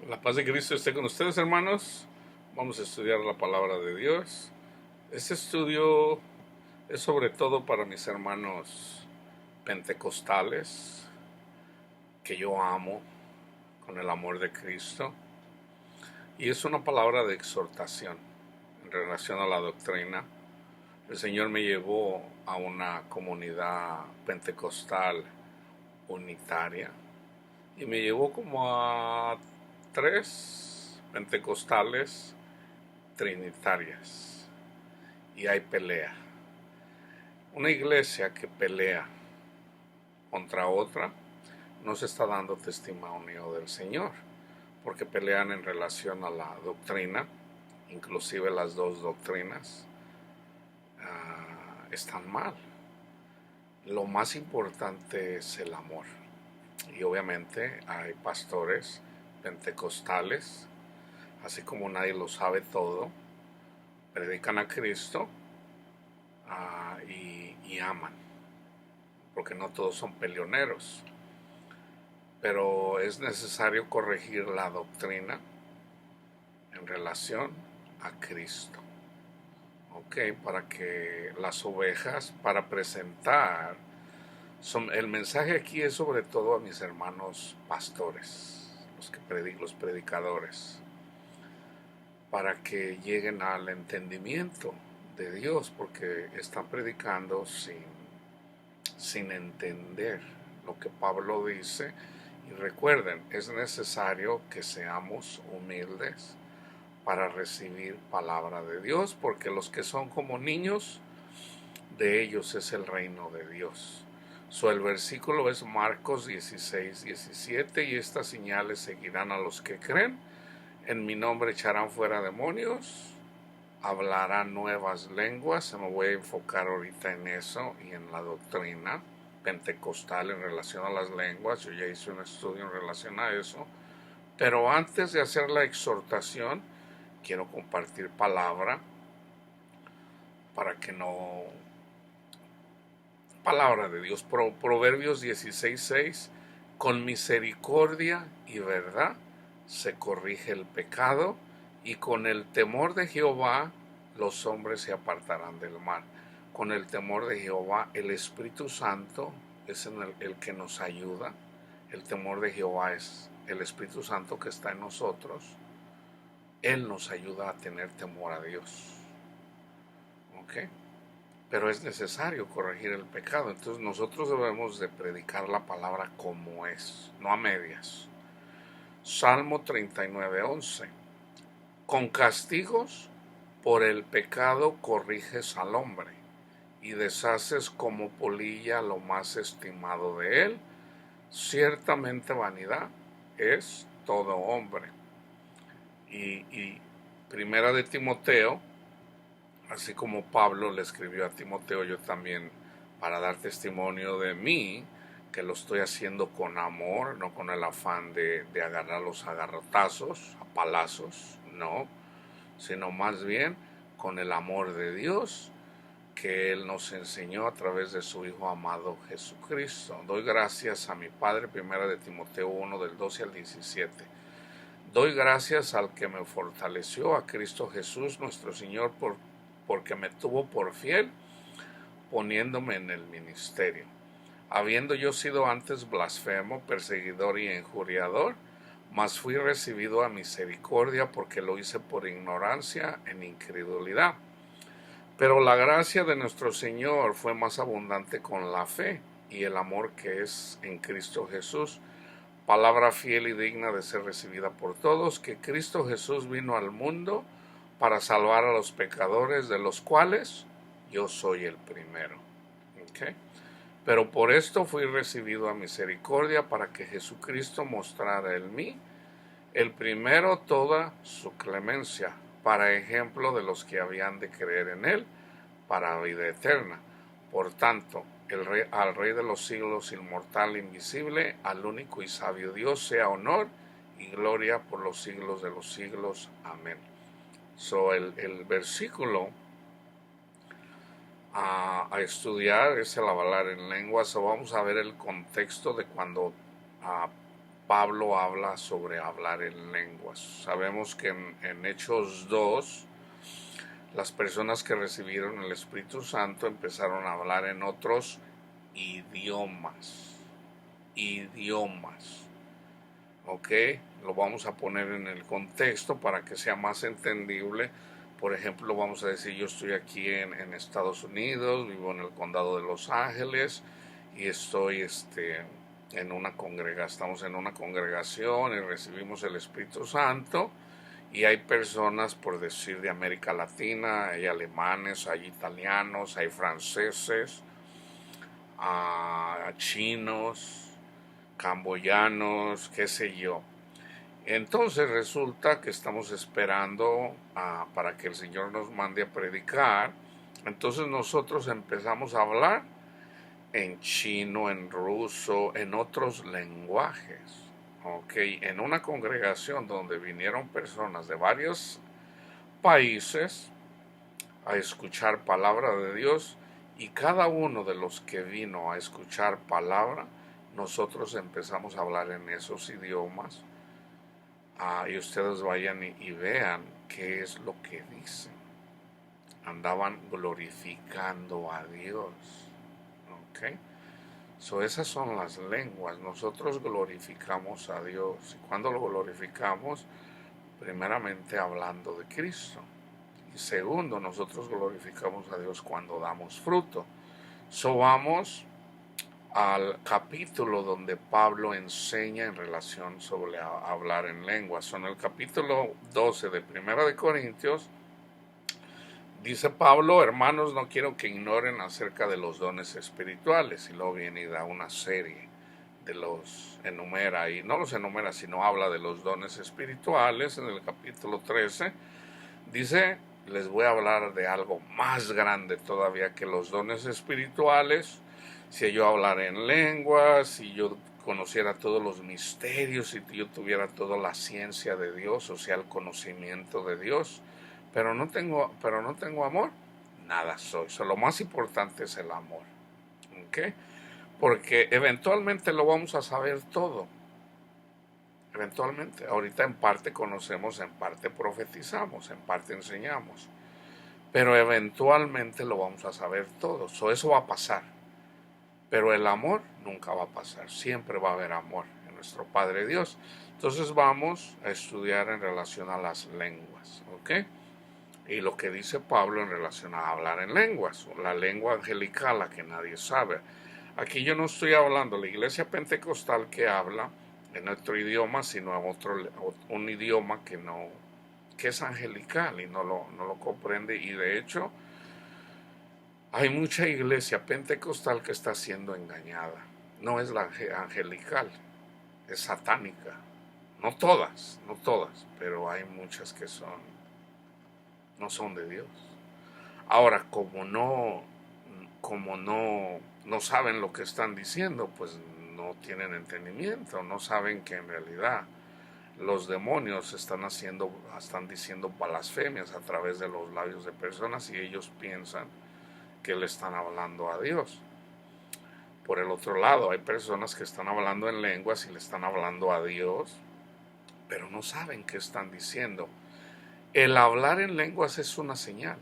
La paz de Cristo esté con ustedes, hermanos. Vamos a estudiar la palabra de Dios. Este estudio es sobre todo para mis hermanos pentecostales, que yo amo con el amor de Cristo. Y es una palabra de exhortación en relación a la doctrina. El Señor me llevó a una comunidad pentecostal unitaria y me llevó como a 3 pentecostales trinitarias, y hay pelea. Una iglesia que pelea contra otra no se está dando testimonio del Señor, porque pelean en relación a la doctrina. Inclusive las dos doctrinas están mal. Lo más importante es el amor, y obviamente hay pastores pentecostales, así como nadie lo sabe todo, predican a Cristo y aman, porque no todos son peleoneros, pero es necesario corregir la doctrina en relación a Cristo, para que las ovejas, para presentar, el mensaje aquí es sobre todo a mis hermanos pastores, los predicadores, para que lleguen al entendimiento de Dios, porque están predicando sin entender lo que Pablo dice. Y recuerden, es necesario que seamos humildes para recibir palabra de Dios, porque los que son como niños, de ellos es el reino de Dios. El versículo es Marcos 16:17, y estas señales seguirán a los que creen. En mi nombre echarán fuera demonios, hablarán nuevas lenguas. Me voy a enfocar ahorita en eso y en la doctrina pentecostal en relación a las lenguas. Yo ya hice un estudio en relación a eso, pero antes de hacer la exhortación quiero compartir palabra para que no... Palabra de Dios, Proverbios 16:6, con misericordia y verdad se corrige el pecado, y con el temor de Jehová los hombres se apartarán del mal. Con el temor de Jehová, el Espíritu Santo es el que nos ayuda. El temor de Jehová es el Espíritu Santo que está en nosotros. Él nos ayuda a tener temor a Dios. Pero es necesario corregir el pecado. Entonces nosotros debemos de predicar la palabra como es, no a medias. Salmo 39:11, con castigos por el pecado corriges al hombre, y deshaces como polilla lo más estimado de él. Ciertamente vanidad es todo hombre. Y Primera de Timoteo, así como Pablo le escribió a Timoteo, yo también, para dar testimonio de mí, que lo estoy haciendo con amor, no con el afán de agarrarlos a garrotazos, a palazos, no, sino más bien con el amor de Dios que Él nos enseñó a través de su Hijo amado Jesucristo. Doy gracias a mi Padre, Primera de Timoteo 1, del 12 al 17. Doy gracias al que me fortaleció, a Cristo Jesús nuestro Señor, porque me tuvo por fiel, poniéndome en el ministerio. Habiendo yo sido antes blasfemo, perseguidor y injuriador, mas fui recibido a misericordia, porque lo hice por ignorancia en incredulidad. Pero la gracia de nuestro Señor fue más abundante con la fe y el amor que es en Cristo Jesús. Palabra fiel y digna de ser recibida por todos, que Cristo Jesús vino al mundo para salvar a los pecadores, de los cuales yo soy el primero. Pero por esto fui recibido a misericordia, para que Jesucristo mostrara en mí el primero toda su clemencia, para ejemplo de los que habían de creer en él para vida eterna. Por tanto, al Rey de los siglos, inmortal, invisible, al único y sabio Dios, sea honor y gloria por los siglos de los siglos. Amén. El versículo a estudiar es el hablar en lenguas. Vamos a ver el contexto de cuando Pablo habla sobre hablar en lenguas. Sabemos que en Hechos 2, las personas que recibieron el Espíritu Santo empezaron a hablar en otros idiomas. Idiomas. ¿Ok? Lo vamos a poner en el contexto para que sea más entendible. Por ejemplo, vamos a decir, yo estoy aquí en Estados Unidos, vivo en el condado de Los Ángeles y estoy estamos en una congregación y recibimos el Espíritu Santo, y hay personas, por decir, de América Latina, hay alemanes, hay italianos, hay franceses, chinos, camboyanos, qué sé yo. Entonces resulta que estamos esperando para que el Señor nos mande a predicar. Entonces nosotros empezamos a hablar en chino, en ruso, en otros lenguajes. Okay. En una congregación donde vinieron personas de varios países a escuchar palabra de Dios, y cada uno de los que vino a escuchar palabra, nosotros empezamos a hablar en esos idiomas. Y ustedes vayan y vean qué es lo que dicen. Andaban glorificando a Dios. ¿Ok? So, esas son las lenguas. Nosotros glorificamos a Dios. ¿Y cuándo lo glorificamos? Primeramente hablando de Cristo. Y segundo, nosotros glorificamos a Dios cuando damos fruto. So, vamos al capítulo donde Pablo enseña en relación sobre hablar en lenguas. En el capítulo 12 de Primera de Corintios, dice Pablo: hermanos, no quiero que ignoren acerca de los dones espirituales. Y luego viene y da una serie de los enumera, y no los enumera, sino habla de los dones espirituales. En el capítulo 13 dice: les voy a hablar de algo más grande todavía que los dones espirituales. Si yo hablara en lenguas, si yo conociera todos los misterios, si yo tuviera toda la ciencia de Dios, o sea, el conocimiento de Dios, pero no tengo amor, nada soy. Lo más importante es el amor. ¿Ok? Porque eventualmente lo vamos a saber todo. Eventualmente. Ahorita en parte conocemos, en parte profetizamos, en parte enseñamos. Pero eventualmente lo vamos a saber todo. Eso va a pasar. Pero el amor nunca va a pasar. Siempre va a haber amor en nuestro Padre Dios. Entonces vamos a estudiar en relación a las lenguas. ¿Ok? Y lo que dice Pablo en relación a hablar en lenguas. La lengua angelical, la que nadie sabe. Aquí yo no estoy hablando de la iglesia pentecostal que habla en otro idioma, sino un idioma que es angelical y no lo comprende. Y de hecho, hay mucha iglesia pentecostal que está siendo engañada. No es la angelical, es satánica. No todas, pero hay muchas que no son de Dios. Ahora, como no saben lo que están diciendo, pues no tienen entendimiento, no saben que en realidad los demonios están diciendo blasfemias a través de los labios de personas, y ellos piensan que le están hablando a Dios. Por el otro lado, hay personas que están hablando en lenguas y le están hablando a Dios, pero no saben qué están diciendo. El hablar en lenguas es una señal.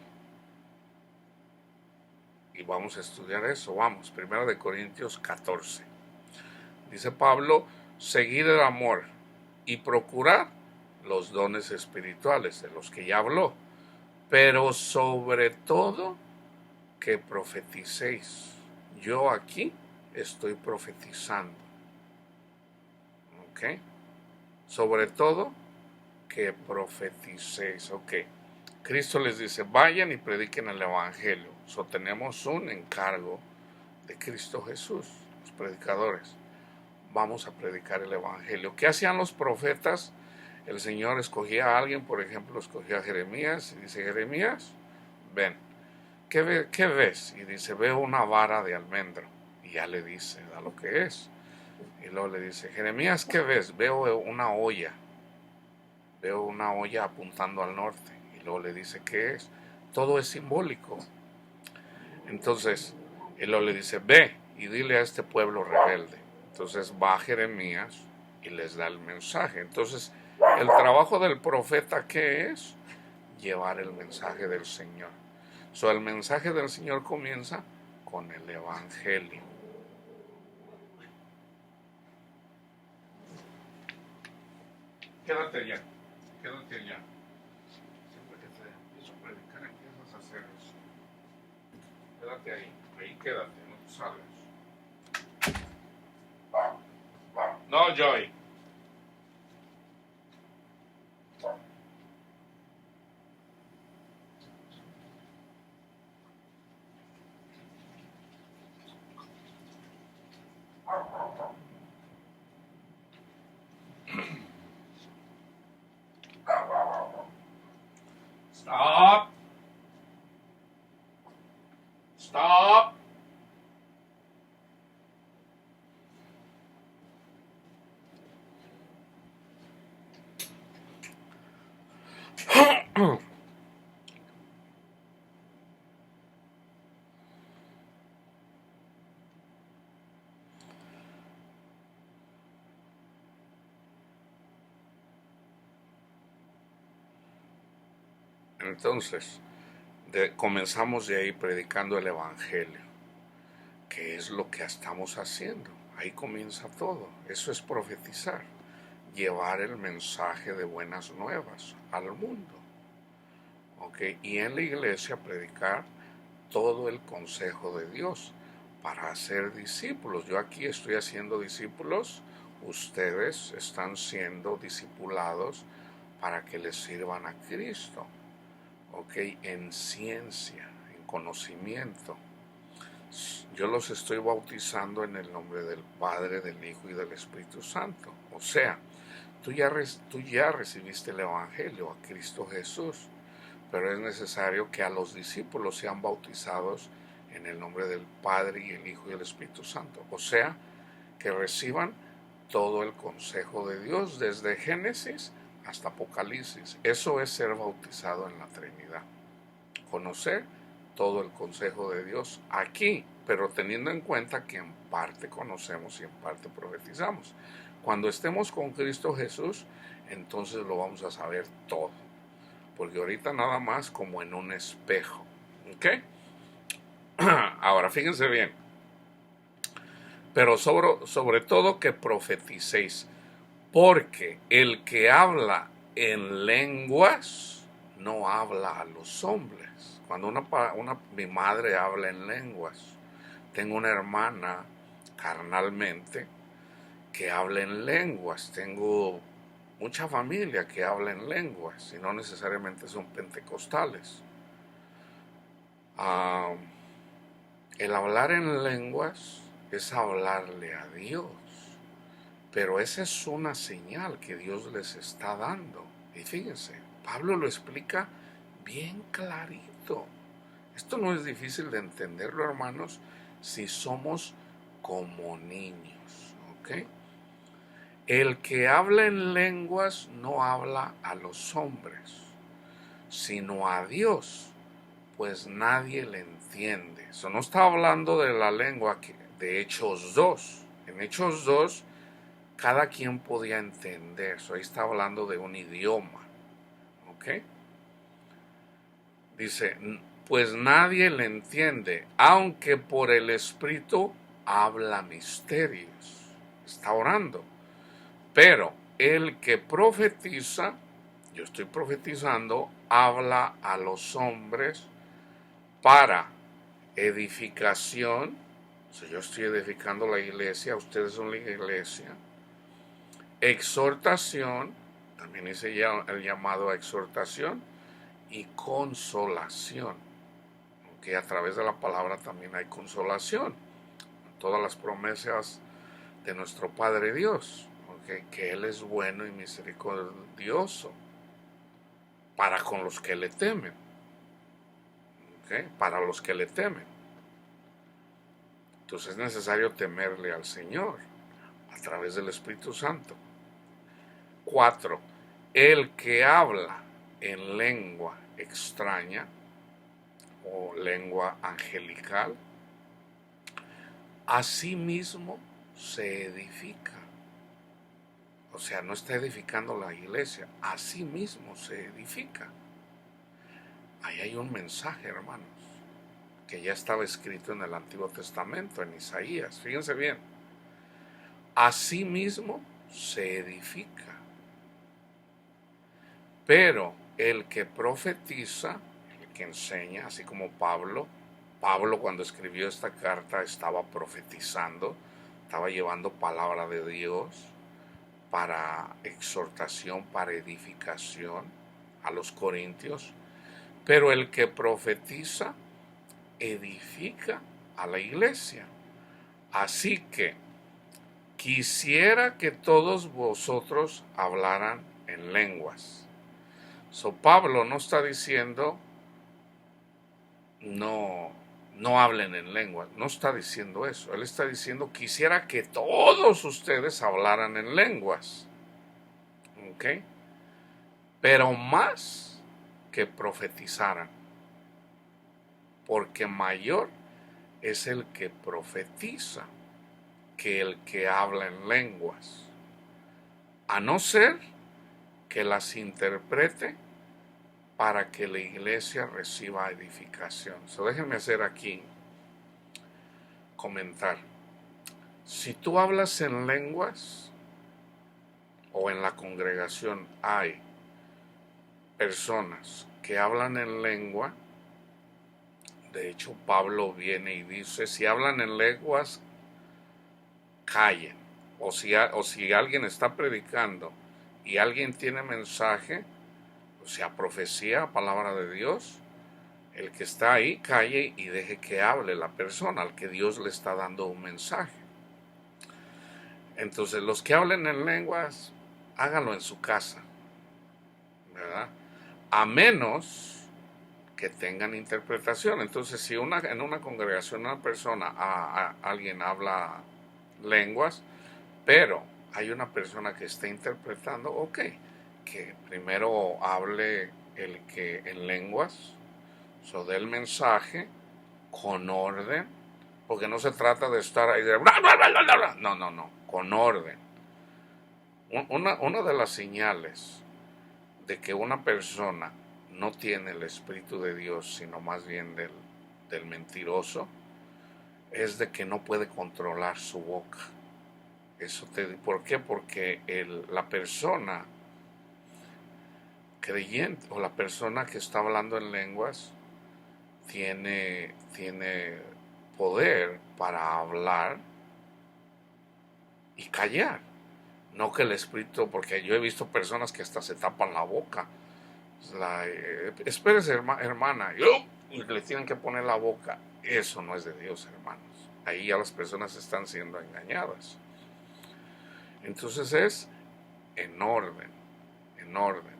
Y vamos a estudiar eso. Vamos, 1 de Corintios 14. Dice Pablo: seguid el amor y procurad los dones espirituales, de los que ya habló, pero sobre todo que profeticéis. Yo aquí estoy profetizando. ¿Ok? Sobre todo que profeticéis. Ok. Cristo les dice: vayan y prediquen el evangelio. Tenemos un encargo de Cristo Jesús, los predicadores. Vamos a predicar el evangelio. ¿Qué hacían los profetas? El Señor escogía a alguien, por ejemplo, escogía a Jeremías y dice: Jeremías, ven. ¿Qué ves? Y dice: veo una vara de almendro. Y ya le dice, da lo que es. Y luego le dice: Jeremías, ¿qué ves? Veo una olla. Veo una olla apuntando al norte. Y luego le dice: ¿qué es? Todo es simbólico. Entonces, y luego le dice: ve y dile a este pueblo rebelde. Entonces va Jeremías y les da el mensaje. Entonces, el trabajo del profeta, ¿qué es? Llevar el mensaje del Señor. El mensaje del Señor comienza con el Evangelio. Quédate allá, quédate allá. Siempre que te empiezo a predicar empiezas a hacer eso. Quédate ahí quédate, no te salgas. No, Joy. Stop. Stop. Entonces, comenzamos de ahí predicando el Evangelio, que es lo que estamos haciendo. Ahí comienza todo. Eso es profetizar, llevar el mensaje de buenas nuevas al mundo. ¿Okay? Y en la iglesia predicar todo el consejo de Dios para hacer discípulos. Yo aquí estoy haciendo discípulos, ustedes están siendo discipulados para que les sirvan a Cristo. ¿Okay? En ciencia, en conocimiento. Yo los estoy bautizando en el nombre del Padre, del Hijo y del Espíritu Santo. O sea, tú ya recibiste el Evangelio, a Cristo Jesús, pero es necesario que a los discípulos sean bautizados en el nombre del Padre y el Hijo y el Espíritu Santo. O sea, que reciban todo el consejo de Dios desde Génesis hasta Apocalipsis. Eso es ser bautizado en la Trinidad. Conocer todo el consejo de Dios aquí, pero teniendo en cuenta que en parte conocemos y en parte profetizamos. Cuando estemos con Cristo Jesús, entonces lo vamos a saber todo, porque ahorita nada más como en un espejo. ¿Ok? Ahora, fíjense bien, pero sobre todo que profeticéis, porque el que habla en lenguas no habla a los hombres. Cuando mi madre habla en lenguas, tengo una hermana carnalmente que habla en lenguas, tengo mucha familia que habla en lenguas y no necesariamente son pentecostales. El hablar en lenguas es hablarle a Dios, pero esa es una señal que Dios les está dando. Y fíjense, Pablo lo explica bien clarito. Esto no es difícil de entenderlo, hermanos, si somos como niños, ¿ok? El que habla en lenguas no habla a los hombres, sino a Dios, pues nadie le entiende. Eso no está hablando de la lengua de Hechos 2. En Hechos 2, cada quien podía entender. Ahí está hablando de un idioma, ¿ok? Dice, pues nadie le entiende, aunque por el Espíritu habla misterios. Está orando. Pero el que profetiza, yo estoy profetizando, habla a los hombres para edificación. Yo estoy edificando la iglesia, ustedes son la iglesia. Exhortación, también hice el llamado a exhortación, y consolación, que a través de la palabra también hay consolación. Todas las promesas de nuestro Padre Dios, que Él es bueno y misericordioso para con los que le temen, para los que le temen. Entonces es necesario temerle al Señor a través del Espíritu Santo. 4. El que habla en lengua extraña o lengua angelical, a sí mismo se edifica. O sea, no está edificando la iglesia, a sí mismo se edifica. Ahí hay un mensaje, hermanos, que ya estaba escrito en el Antiguo Testamento, en Isaías. Fíjense bien, a sí mismo se edifica. Pero el que profetiza, el que enseña, así como Pablo cuando escribió esta carta estaba profetizando, estaba llevando palabra de Dios para exhortación, para edificación a los corintios. Pero el que profetiza edifica a la iglesia. Así que quisiera que todos vosotros hablaran en lenguas. Pablo no está diciendo no hablen en lenguas, no está diciendo eso. Él está diciendo quisiera que todos ustedes hablaran en lenguas. ¿Ok? Pero más que profetizaran, porque mayor es el que profetiza que el que habla en lenguas, a no ser que las interprete para que la iglesia reciba edificación. Déjenme hacer aquí comentar. Si tú hablas en lenguas o en la congregación hay personas que hablan en lengua, de hecho Pablo viene y dice, si hablan en lenguas, callen. O si alguien está predicando y alguien tiene mensaje, o sea, profecía, palabra de Dios, el que está ahí calle y deje que hable la persona al que Dios le está dando un mensaje. Entonces, los que hablen en lenguas, háganlo en su casa, ¿verdad? A menos que tengan interpretación. Entonces, si en una congregación una persona, alguien habla lenguas, pero hay una persona que está interpretando, ok, que primero hable el que en lenguas, dé el mensaje con orden, porque no se trata de estar ahí de bla, bla, bla, bla, bla. No, con orden. Una de las señales de que una persona no tiene el Espíritu de Dios, sino más bien del mentiroso, es de que no puede controlar su boca. ¿Por qué? Porque la persona creyente o la persona que está hablando en lenguas tiene poder para hablar y callar. No que el Espíritu, porque yo he visto personas que hasta se tapan la boca. Espérese, hermana, y le tienen que poner la boca. Eso no es de Dios, hermanos. Ahí ya las personas están siendo engañadas. Entonces es en orden, en orden.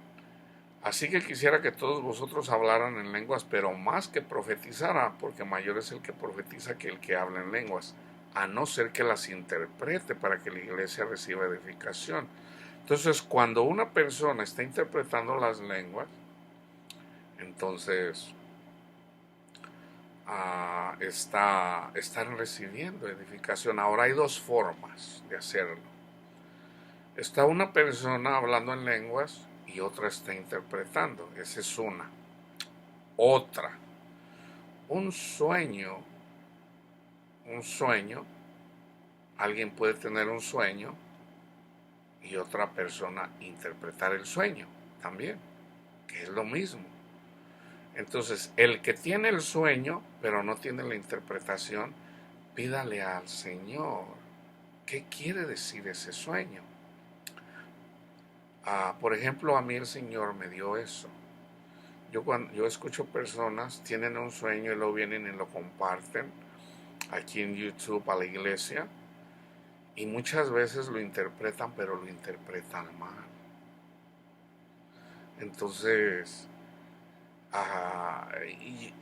Así que quisiera que todos vosotros hablaran en lenguas, pero más que profetizara, porque mayor es el que profetiza que el que habla en lenguas, a no ser que las interprete para que la iglesia reciba edificación. Entonces, cuando una persona está interpretando las lenguas, entonces están recibiendo edificación. Ahora hay dos formas de hacerlo. Está una persona hablando en lenguas y otra está interpretando. Esa es una. Otra, un sueño, alguien puede tener un sueño y otra persona interpretar el sueño también, que es lo mismo. Entonces, el que tiene el sueño, pero no tiene la interpretación, pídale al Señor, ¿qué quiere decir ese sueño? Por ejemplo, a mí el Señor me dio eso. Cuando yo escucho personas, tienen un sueño y lo vienen y lo comparten aquí en YouTube a la iglesia, y muchas veces lo interpretan, pero lo interpretan mal. Entonces, y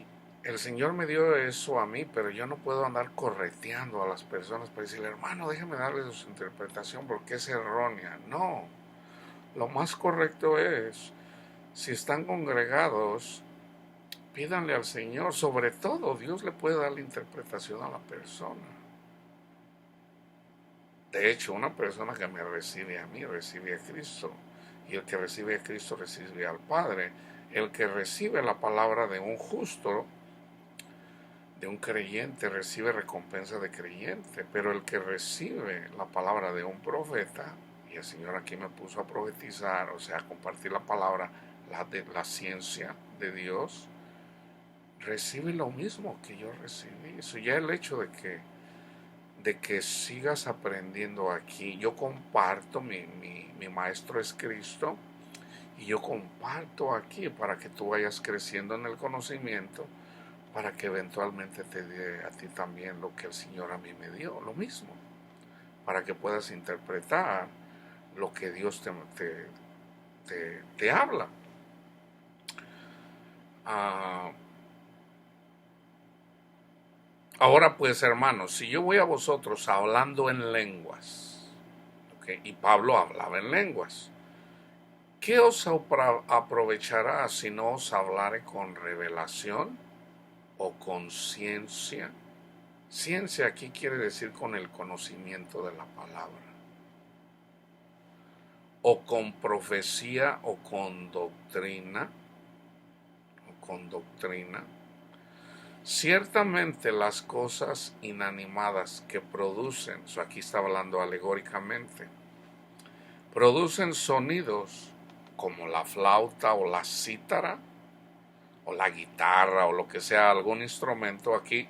el Señor me dio eso a mí, pero yo no puedo andar correteando a las personas para decirle, hermano, déjeme darle su interpretación porque es errónea. No, lo más correcto es, si están congregados, pídanle al Señor. Sobre todo, Dios le puede dar la interpretación a la persona. De hecho, una persona que me recibe a mí recibe a Cristo. Y el que recibe a Cristo recibe al Padre. El que recibe la palabra de un justo, de un creyente, recibe recompensa de creyente. Pero el que recibe la palabra de un profeta, y el Señor aquí me puso a profetizar, o sea, a compartir la palabra, la ciencia de Dios, recibe lo mismo que yo recibí. Eso ya el hecho de que sigas aprendiendo aquí. Yo comparto, mi maestro es Cristo, y yo comparto aquí para que tú vayas creciendo en el conocimiento, para que eventualmente te dé a ti también lo que el Señor a mí me dio, lo mismo, para que puedas interpretar lo que Dios te habla. Ah, ahora pues, hermanos, si yo voy a vosotros hablando en lenguas, ¿okay? Y Pablo hablaba en lenguas, ¿qué os aprovechará si no os hablare con revelación o con ciencia? Ciencia aquí quiere decir con el conocimiento de la palabra. O con profecía o con doctrina. O con doctrina. Ciertamente las cosas inanimadas que producen, aquí está hablando alegóricamente, producen sonidos como la flauta o la cítara o la guitarra o lo que sea, algún instrumento. Aquí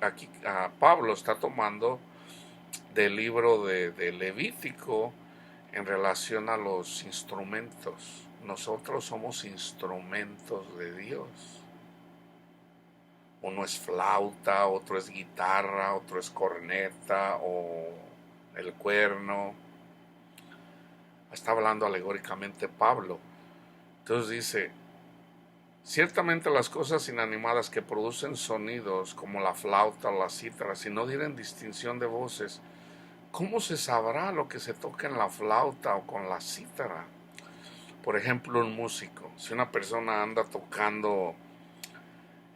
Pablo está tomando del libro de Levítico en relación a los instrumentos. Nosotros somos instrumentos de Dios. Uno es flauta, otro es guitarra, otro es corneta o el cuerno. Está hablando alegóricamente Pablo. Entonces dice, ciertamente las cosas inanimadas que producen sonidos como la flauta o la cítara, si no dieren distinción de voces, ¿cómo se sabrá lo que se toca en la flauta o con la cítara? Por ejemplo, un músico, si una persona anda tocando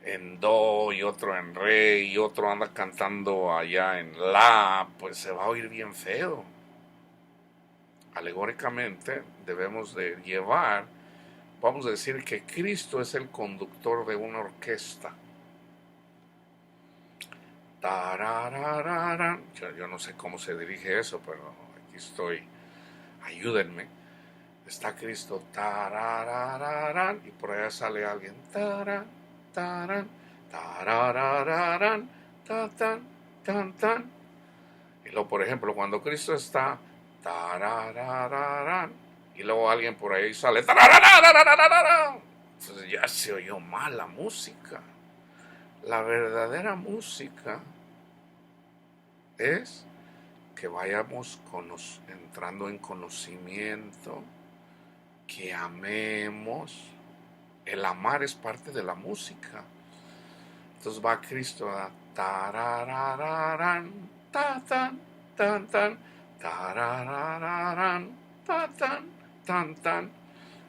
en do y otro en re y otro anda cantando allá en la, pues se va a oír bien feo. Alegóricamente debemos de llevar, vamos a decir que Cristo es el conductor de una orquesta. Yo no sé cómo se dirige eso, pero aquí estoy, ayúdenme. Está Cristo, y por allá sale alguien, tarán, tarararán, tan. Y luego, por ejemplo, cuando Cristo está, tarararán, y luego alguien por ahí sale, tarararararararán. Entonces ya se oyó mal la música. La verdadera música es que vayamos entrando en conocimiento, que amemos. El amar es parte de la música. Entonces va Cristo a tarararán, tan, tarararán, tan.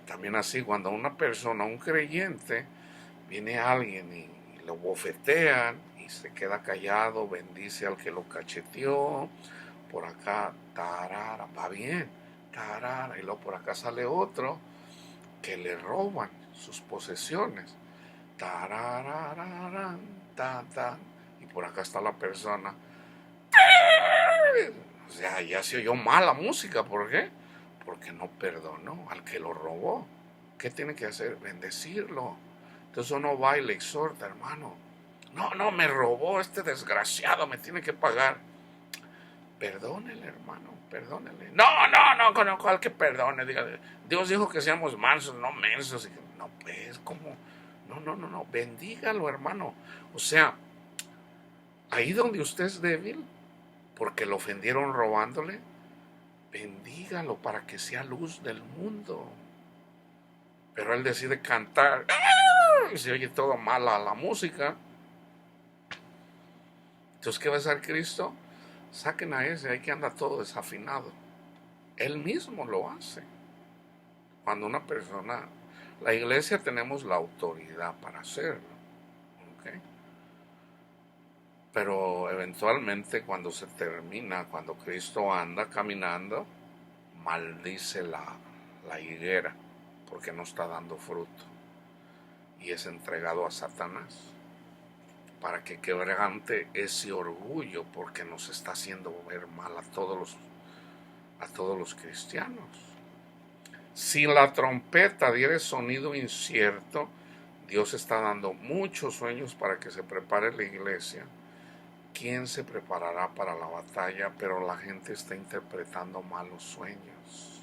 También así, cuando una persona, un creyente, viene alguien y lo bofetean y se queda callado, bendice al que lo cacheteó, por acá, tarara, va bien, tarara, y luego por acá sale otro que le roban sus posesiones, tarararán, y por acá está la persona, o sea, ya se oyó mal la música. ¿Por qué? Porque no perdonó al que lo robó. ¿Qué tiene que hacer? Bendecirlo. Entonces uno va y le exhorta, hermano, no, me robó este desgraciado, me tiene que pagar. Perdónele, hermano, perdónele. No, conozco al que perdone. Dígale, Dios dijo que seamos mansos, no mensos. No, pues, ¿cómo? No, bendígalo, hermano. O sea, ahí donde usted es débil, porque lo ofendieron robándole, bendígalo para que sea luz del mundo. Pero él decide cantar, y se oye todo mal a la música. Entonces, ¿qué va a hacer Cristo? Saquen a ese, ahí que anda todo desafinado. Él mismo lo hace. Cuando una persona, la iglesia tenemos la autoridad para hacerlo, ¿okay? Pero eventualmente cuando se termina, cuando Cristo anda caminando, maldice la higuera porque no está dando fruto y es entregado a Satanás para que quebrante ese orgullo porque nos está haciendo ver mal a todos los cristianos. Si la trompeta diere sonido incierto, Dios está dando muchos sueños para que se prepare la iglesia. ¿Quién se preparará para la batalla? Pero la gente está interpretando mal los sueños.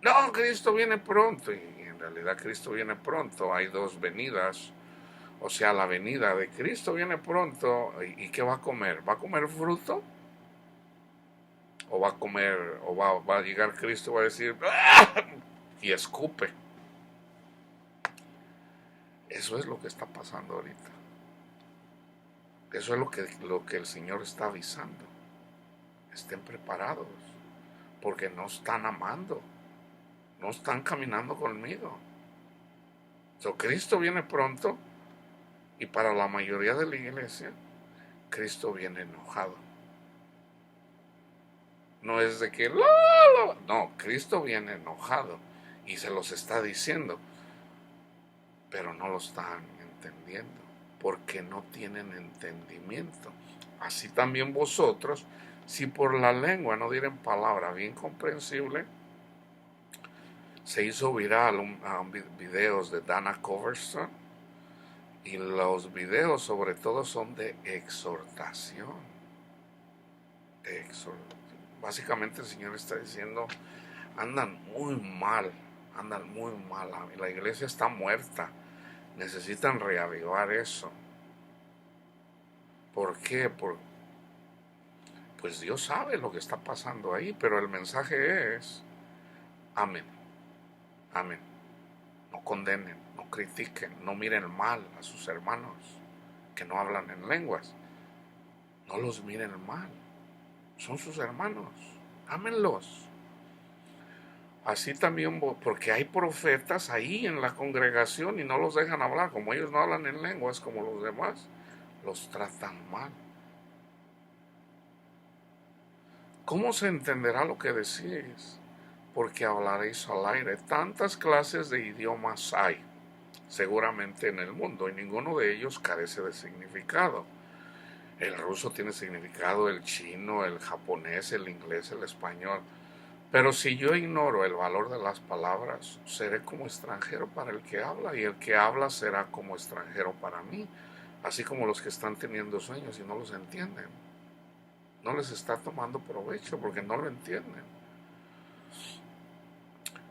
No, Cristo viene pronto. Y en realidad Cristo viene pronto. Hay dos venidas. O sea, la venida de Cristo viene pronto. ¿Y qué va a comer? ¿Va a comer fruto? ¿O va a comer, o va a llegar Cristo y va a decir, ¡ah! Y escupe? Eso es lo que está pasando ahorita. Eso es lo que el Señor está avisando. Estén preparados, porque no están amando, no están caminando conmigo. Cristo viene pronto y para la mayoría de la iglesia, Cristo viene enojado. No es de que, no, Cristo viene enojado y se los está diciendo, pero no lo están entendiendo, porque no tienen entendimiento. Así también vosotros, si por la lengua no dieren palabra bien comprensible. Se hizo viral videos de Dana Coverstone y los videos sobre todo son de exhortación. Básicamente el Señor está diciendo, andan muy mal, la iglesia está muerta, necesitan reavivar eso. ¿Por qué? Pues Dios sabe lo que está pasando ahí, pero el mensaje es, amén, amén. No condenen, no critiquen, no miren mal a sus hermanos que no hablan en lenguas. No los miren mal, son sus hermanos, ámenlos. Así también, porque hay profetas ahí en la congregación y no los dejan hablar, como ellos no hablan en lenguas como los demás, los tratan mal. ¿Cómo se entenderá lo que decís? Porque hablaréis al aire. Tantas clases de idiomas hay, seguramente en el mundo, y ninguno de ellos carece de significado. El ruso tiene significado, el chino, el japonés, el inglés, el español. Pero si yo ignoro el valor de las palabras, seré como extranjero para el que habla, y el que habla será como extranjero para mí, así como los que están teniendo sueños y no los entienden. No les está tomando provecho porque no lo entienden.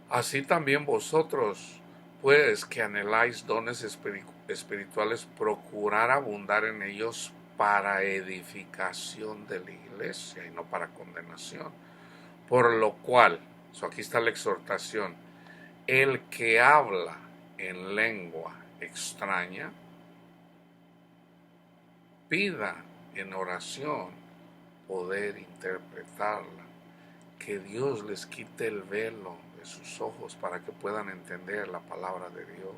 Así también vosotros, pues que anheláis dones espirituales, procurar abundar en ellos para edificación de la iglesia y no para condenación. Por lo cual, aquí está la exhortación, el que habla en lengua extraña, pida en oración poder interpretarla, que Dios les quite el velo de sus ojos para que puedan entender la palabra de Dios,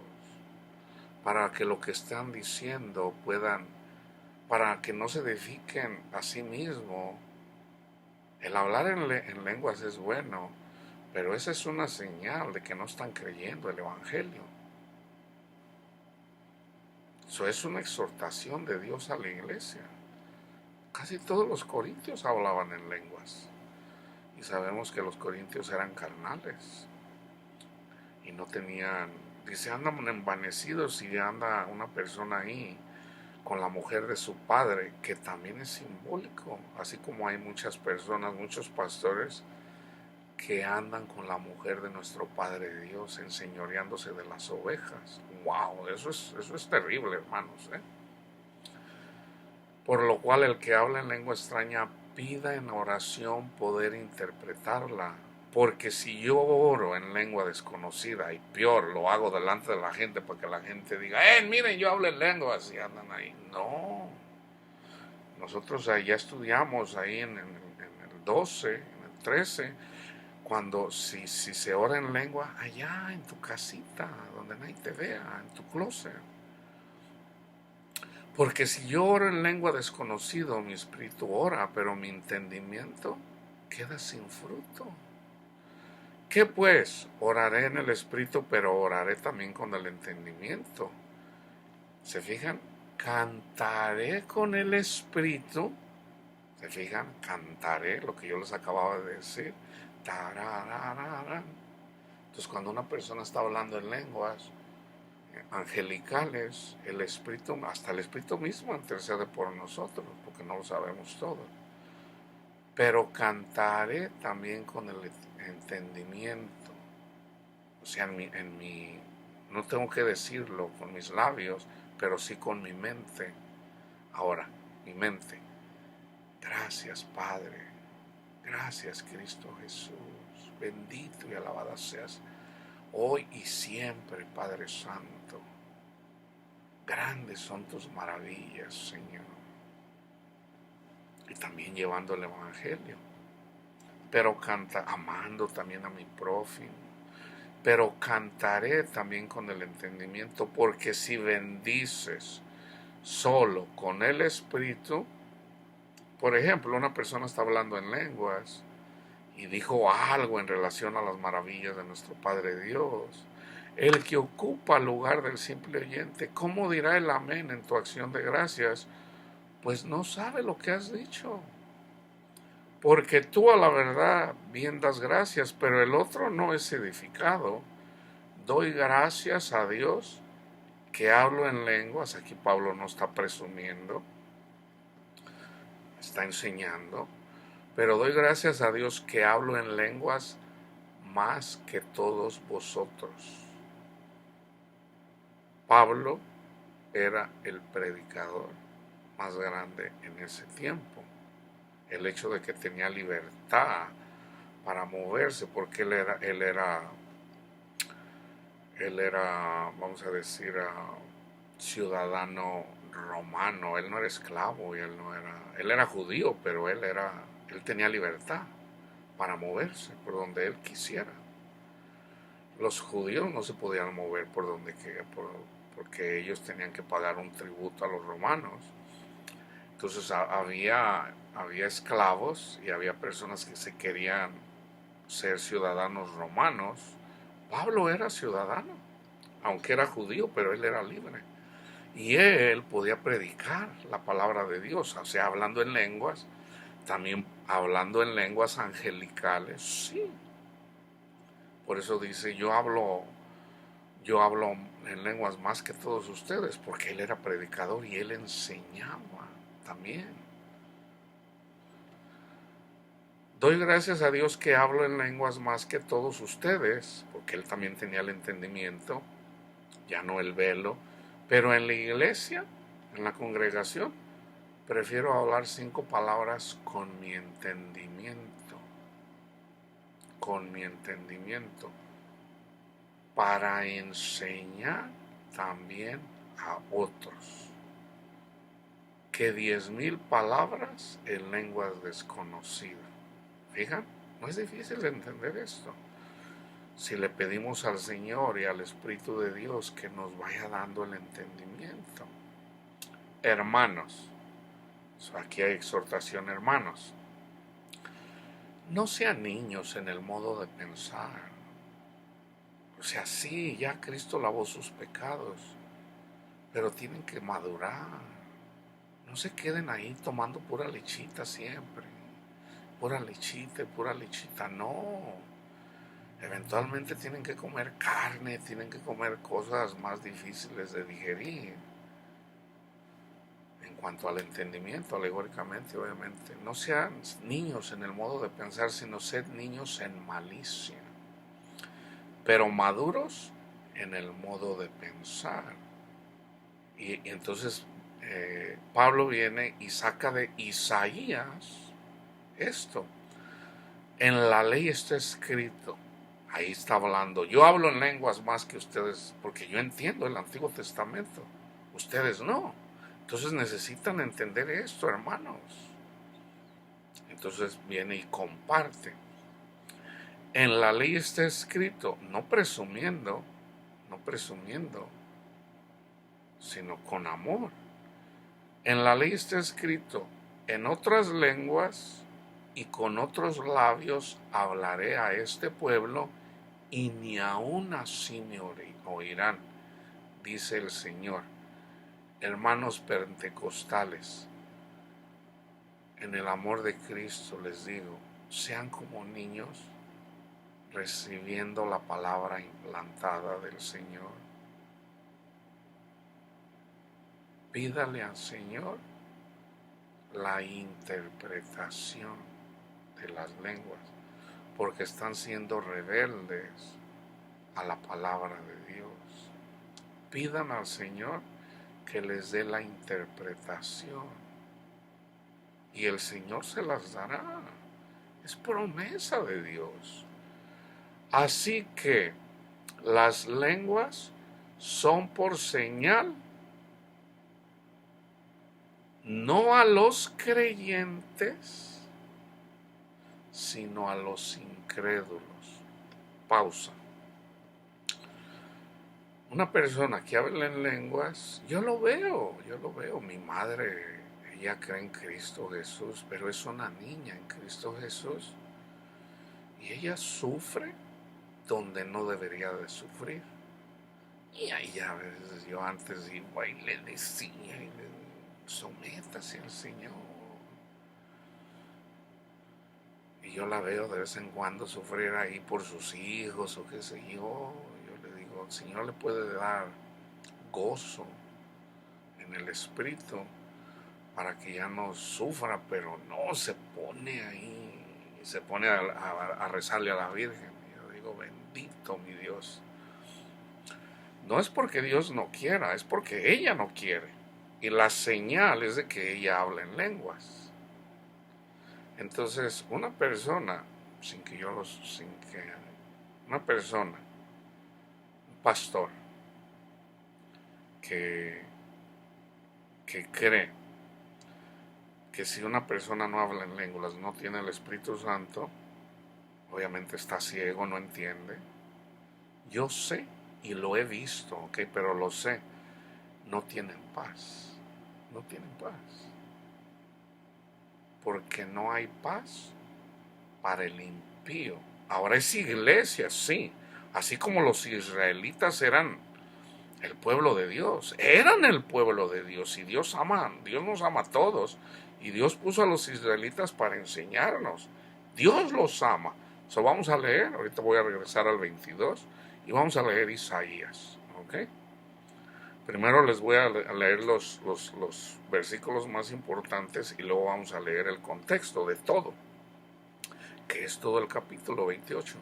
para que lo que están diciendo puedan, para que no se edifiquen a sí mismos. El hablar en lenguas es bueno, pero esa es una señal de que no están creyendo el Evangelio. Eso es una exhortación de Dios a la iglesia. Casi todos los corintios hablaban en lenguas. Y sabemos que los corintios eran carnales. Y no tenían, dice, andan envanecidos y anda una persona ahí con la mujer de su padre, que también es simbólico. Así como hay muchas personas, muchos pastores que andan con la mujer de nuestro Padre Dios, enseñoreándose de las ovejas. ¡Wow! Eso es terrible, hermanos, ¿eh? Por lo cual el que habla en lengua extraña pida en oración poder interpretarla. Porque si yo oro en lengua desconocida, y peor, lo hago delante de la gente para que la gente diga, miren, yo hablo en lenguas, y andan ahí. No. Nosotros ya estudiamos ahí en el 12, en el 13, cuando si se ora en lengua, allá en tu casita, donde nadie te vea, en tu closet. Porque si yo oro en lengua desconocido, mi espíritu ora, pero mi entendimiento queda sin fruto. ¿Qué pues? Oraré en el espíritu, pero oraré también con el entendimiento. ¿Se fijan? Cantaré con el espíritu. ¿Se fijan? Cantaré, lo que yo les acababa de decir. Tarararara. Entonces, cuando una persona está hablando en lenguas angelicales, el espíritu, hasta el espíritu mismo intercede por nosotros, porque no lo sabemos todo. Pero cantaré también con el entendimiento. O sea, no tengo que decirlo con mis labios, pero sí con mi mente. Ahora, mi mente. Gracias, Padre. Gracias, Cristo Jesús. Bendito y alabado seas hoy y siempre, Padre Santo. Grandes son tus maravillas, Señor. Y también llevando el Evangelio. Pero amando también a mi prójimo. Pero cantaré también con el entendimiento, porque si bendices solo con el Espíritu, por ejemplo, una persona está hablando en lenguas y dijo algo en relación a las maravillas de nuestro Padre Dios. El que ocupa el lugar del simple oyente, ¿cómo dirá el amén en tu acción de gracias? Pues no sabe lo que has dicho. Porque tú a la verdad bien das gracias, pero el otro no es edificado. Doy gracias a Dios que hablo en lenguas. Aquí Pablo no está presumiendo, está enseñando. Pero doy gracias a Dios que hablo en lenguas más que todos vosotros. Pablo era el predicador más grande en ese tiempo. El hecho de que tenía libertad para moverse, porque él era, vamos a decir, ciudadano romano. Él no era esclavo, y él era judío, pero él tenía libertad para moverse por donde él quisiera. Los judíos no se podían mover por donde porque ellos tenían que pagar un tributo a los romanos. Entonces había esclavos y había personas que se querían ser ciudadanos romanos. Pablo era ciudadano, aunque era judío, pero él era libre. Y él podía predicar la palabra de Dios, o sea, hablando en lenguas, también hablando en lenguas angelicales, sí. Por eso dice, yo hablo en lenguas más que todos ustedes, porque él era predicador y él enseñaba también. Doy gracias a Dios que hablo en lenguas más que todos ustedes, porque él también tenía el entendimiento, ya no el velo, pero en la iglesia, en la congregación, prefiero hablar 5 palabras con mi entendimiento, para enseñar también a otros, que 10,000 palabras en lenguas desconocidas. Fijan, no es difícil de entender esto. Si le pedimos al Señor y al Espíritu de Dios que nos vaya dando el entendimiento. Hermanos, aquí hay exhortación, hermanos. No sean niños en el modo de pensar. O sea, sí, ya Cristo lavó sus pecados, pero tienen que madurar. No se queden ahí tomando pura lechita siempre. Pura lechita, no. Eventualmente tienen que comer carne, tienen que comer cosas más difíciles de digerir. En cuanto al entendimiento, alegóricamente, obviamente, no sean niños en el modo de pensar, sino sed niños en malicia, pero maduros en el modo de pensar. Y entonces Pablo viene y saca de Isaías esto. En la ley está escrito, ahí está hablando, yo hablo en lenguas más que ustedes, porque yo entiendo el Antiguo Testamento, ustedes no. Entonces necesitan entender esto, hermanos. Entonces viene y comparte. En la ley está escrito, no presumiendo, sino con amor. En la ley está escrito, en otras lenguas y con otros labios hablaré a este pueblo y ni aun así me oirán, dice el Señor. Hermanos pentecostales, en el amor de Cristo les digo, sean como niños recibiendo la palabra implantada del Señor. Pídale al Señor la interpretación de las lenguas, porque están siendo rebeldes a la palabra de Dios. Pidan al Señor que les dé la interpretación y el Señor se las dará. Es promesa de Dios. Así que las lenguas son por señal, no a los creyentes, sino a los incrédulos. Pausa. Una persona que habla en lenguas, yo lo veo. Mi madre, ella cree en Cristo Jesús, pero es una niña en Cristo Jesús. Y ella sufre donde no debería de sufrir. Y ahí a veces yo antes iba y le decía, sométase al Señor. Y yo la veo de vez en cuando sufrir ahí por sus hijos o qué sé yo. Yo le digo, el Señor le puede dar gozo en el espíritu para que ya no sufra, pero no se pone ahí, se pone a rezarle a la Virgen. Yo digo, bendito mi Dios. No es porque Dios no quiera, es porque ella no quiere. Y la señal es de que ella habla en lenguas. Entonces, una persona, una persona, un pastor, que cree que si una persona no habla en lenguas, no tiene el Espíritu Santo, obviamente está ciego, no entiende. Yo sé y lo he visto, ¿ok? Pero lo sé, no tienen paz, no tienen paz. Porque no hay paz para el impío. Ahora es iglesia, sí, así como los israelitas eran el pueblo de Dios, eran el pueblo de Dios, y Dios nos ama a todos, y Dios puso a los israelitas para enseñarnos, Dios los ama. Vamos a leer, ahorita voy a regresar al 22, y vamos a leer Isaías, ¿ok? Primero les voy a leer los versículos más importantes, y luego vamos a leer el contexto de todo, que es todo el capítulo 28.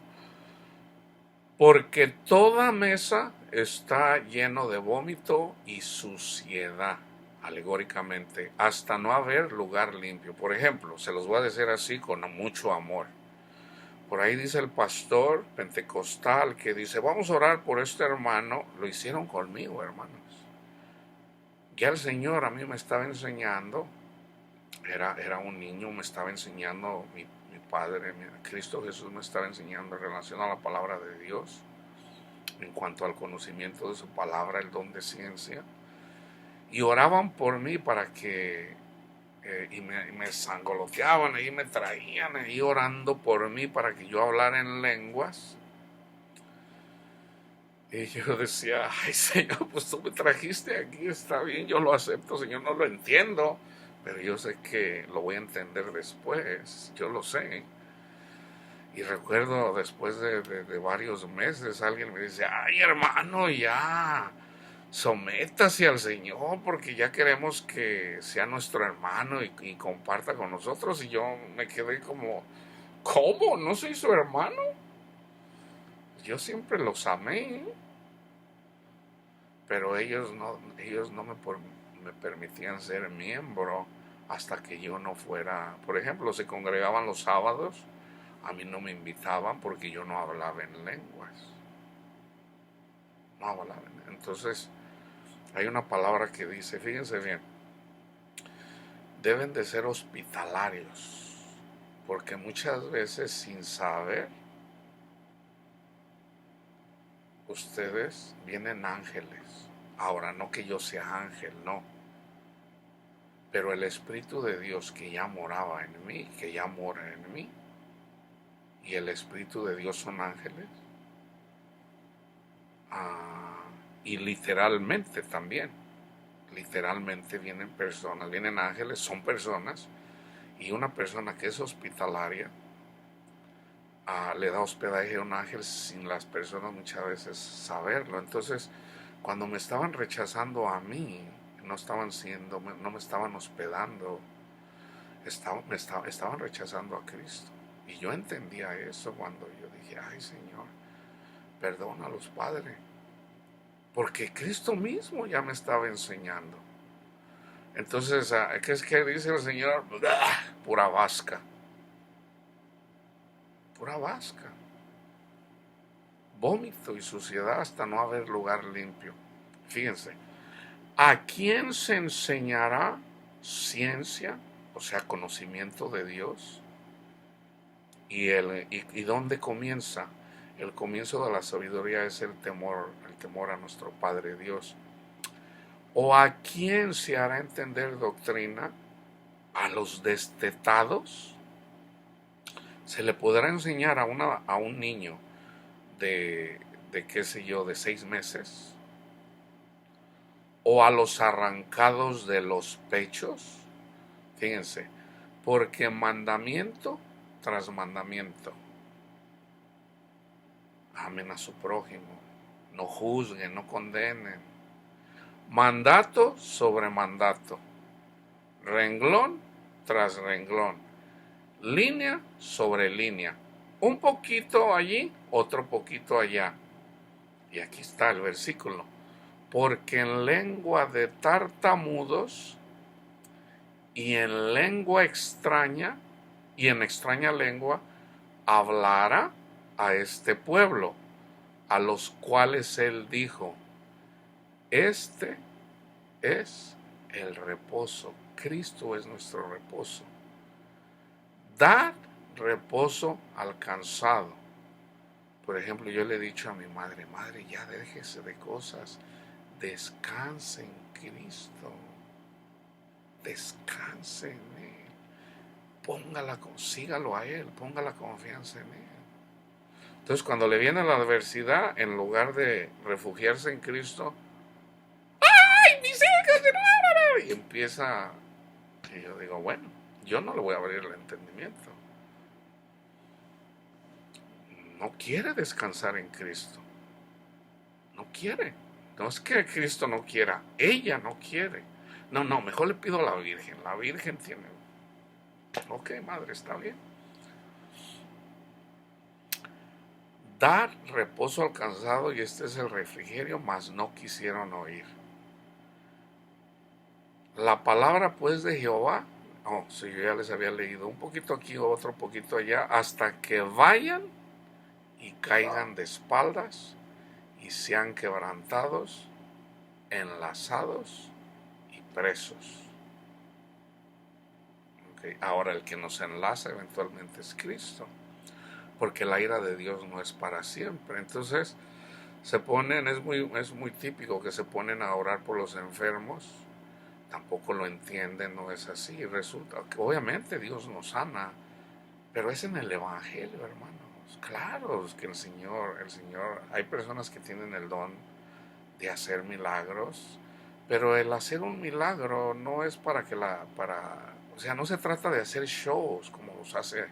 Porque toda mesa está lleno de vómito y suciedad, alegóricamente, hasta no haber lugar limpio. Por ejemplo, se los voy a decir así con mucho amor. Por ahí dice el pastor pentecostal que dice, vamos a orar por este hermano. Lo hicieron conmigo, hermanos. Ya el Señor a mí me estaba enseñando, era un niño, me estaba enseñando mi Padre, Cristo Jesús me estaba enseñando en relación a la palabra de Dios, en cuanto al conocimiento de su palabra, el don de ciencia, y oraban por mí para que, y me sangoloteaban y me traían ahí orando por mí para que yo hablara en lenguas. Y yo decía, ay Señor, pues tú me trajiste aquí, está bien, yo lo acepto, Señor, no lo entiendo, pero yo sé que lo voy a entender después, yo lo sé. Y recuerdo después de varios meses alguien me dice, ay hermano, ya, sométase al Señor porque ya queremos que sea nuestro hermano y comparta con nosotros. Y yo me quedé como, ¿cómo? ¿No soy su hermano? Yo siempre los amé, pero ellos no me permitían ser miembro hasta que yo no fuera. Por ejemplo, se congregaban los sábados, a mí no me invitaban porque yo no hablaba en lenguas. No hablaba. Entonces, hay una palabra que dice, fíjense bien, deben de ser hospitalarios, porque muchas veces sin saber, ustedes vienen ángeles. Ahora, no que yo sea ángel, no. Pero el Espíritu de Dios que ya moraba en mí, que ya mora en mí, y el Espíritu de Dios son ángeles, ah, y literalmente también, literalmente vienen personas, vienen ángeles, son personas, y una persona que es hospitalaria le da hospedaje a un ángel sin las personas muchas veces saberlo. Entonces, cuando me estaban rechazando a mí, no me estaban hospedando, estaban rechazando a Cristo. Y yo entendía eso cuando yo dije, ay Señor, perdona a los padres, porque Cristo mismo ya me estaba enseñando. Entonces, ¿qué es que dice el Señor? Pura vasca, pura vasca, vómito y suciedad hasta no haber lugar limpio. Fíjense, ¿a quién se enseñará ciencia, o sea, conocimiento de Dios? ¿Y dónde comienza? El comienzo de la sabiduría es el temor a nuestro Padre Dios. ¿O a quién se hará entender doctrina? ¿A los destetados? ¿Se le podrá enseñar a un niño de qué sé yo, de 6 meses? ¿O a los arrancados de los pechos? Fíjense, porque mandamiento tras mandamiento. Amen a su prójimo, no juzguen, no condenen. Mandato sobre mandato, renglón tras renglón, línea sobre línea, un poquito allí, otro poquito allá. Y aquí está el versículo. Porque en lengua de tartamudos y en lengua extraña y en extraña lengua hablará a este pueblo, a los cuales él dijo, este es el reposo. Cristo es nuestro reposo. Dad reposo al cansado. Por ejemplo, yo le he dicho a mi madre, madre, ya déjese de cosas, descanse en Cristo, descanse en Él, sígalo a Él, ponga la confianza en Él. Entonces, cuando le viene la adversidad, en lugar de refugiarse en Cristo, ¡ay, mis hijos! Y empieza, y yo digo, bueno, yo no le voy a abrir el entendimiento. No quiere descansar en Cristo. No quiere. No es que Cristo no quiera, ella no quiere. No, mejor le pido a la Virgen. La Virgen tiene. Ok, madre, está bien. Dar reposo al cansado, y este es el refrigerio, mas no quisieron oír. La palabra pues de Jehová, si yo ya les había leído un poquito aquí, otro poquito allá, hasta que vayan y caigan de espaldas y sean quebrantados, enlazados y presos. Okay. Ahora el que nos enlaza eventualmente es Cristo, porque la ira de Dios no es para siempre. Entonces es muy típico que se ponen a orar por los enfermos, tampoco lo entienden, no es así. Resulta que obviamente Dios nos sana, pero es en el Evangelio, hermanos. Claro, es que el Señor, hay personas que tienen el don de hacer milagros, pero el hacer un milagro no es o sea, no se trata de hacer shows como los hace